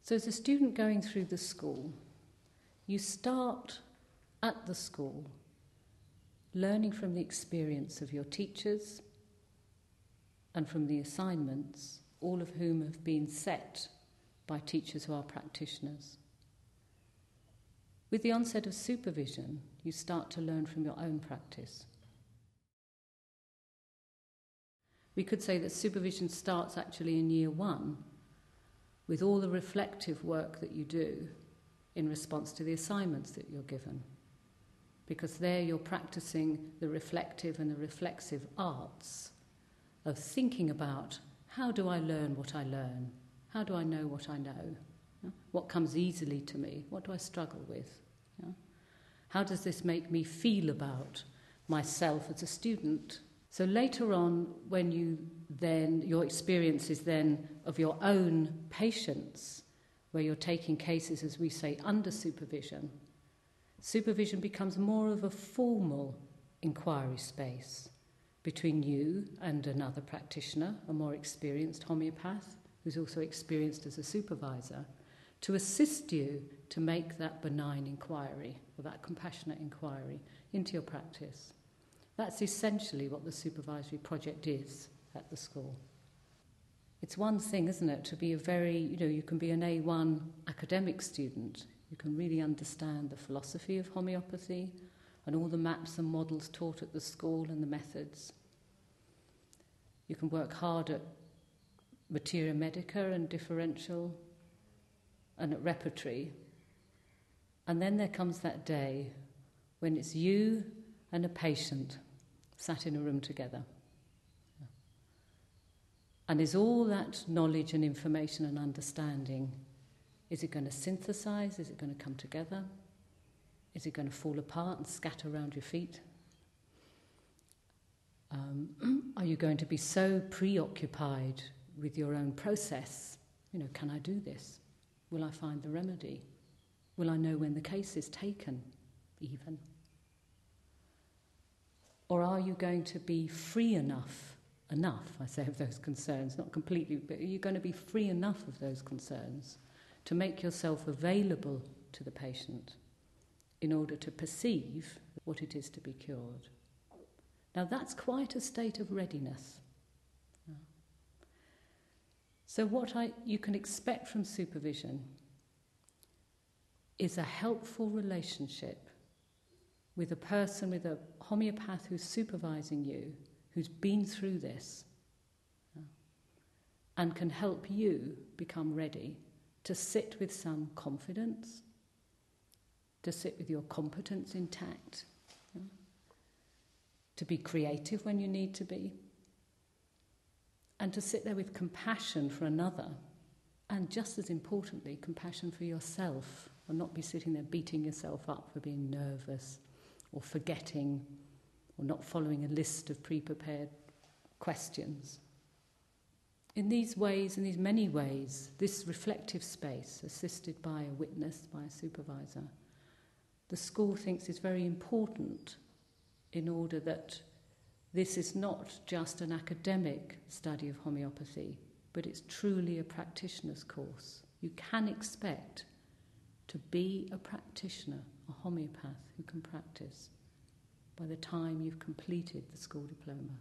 So as a student going through the school, you start at the school learning from the experience of your teachers and from the assignments, all of whom have been set by teachers who are practitioners. With the onset of supervision, you start to learn from your own practice. We could say that supervision starts actually in year 1 with all the reflective work that you do in response to the assignments that you're given. Because there you're practicing the reflective and the reflexive arts of thinking about, how do I learn what I learn? How do I know what I know? What comes easily to me? What do I struggle with? How does this make me feel about myself as a student? So later on, when your experience is then of your own patients, where you're taking cases, as we say, under supervision, supervision becomes more of a formal inquiry space between you and another practitioner, a more experienced homeopath, who's also experienced as a supervisor, to assist you to make that benign inquiry, or that compassionate inquiry, into your practice. That's essentially what the supervisory project is at the school. It's one thing, isn't it, to be you can be an A1 academic student. You can really understand the philosophy of homeopathy and all the maps and models taught at the school and the methods. You can work hard at materia medica and differential and at repertory. And then there comes that day when it's you and a patient sat in a room together. And is all that knowledge and information and understanding, is it going to synthesize? Is it going to come together? Is it going to fall apart and scatter around your feet? Are you going to be so preoccupied with your own process? Can I do this? Will I find the remedy? Will I know when the case is taken, even? Or are you going to be free enough, I say, of those concerns, not completely, but are you going to be free enough of those concerns to make yourself available to the patient in order to perceive what it is to be cured? Now that's quite a state of readiness. So what you can expect from supervision is a helpful relationship with a person, with a homeopath who's supervising you, who's been through this, and can help you become ready to sit with some confidence, to sit with your competence intact, to be creative when you need to be, and to sit there with compassion for another, and just as importantly, compassion for yourself, and not be sitting there beating yourself up for being nervous or forgetting or not following a list of pre-prepared questions. In these ways, in these many ways, this reflective space, assisted by a witness, by a supervisor, the school thinks is very important in order that this is not just an academic study of homeopathy, but it's truly a practitioner's course. You can expect to be a practitioner, a homeopath who can practice by the time you've completed the school diploma.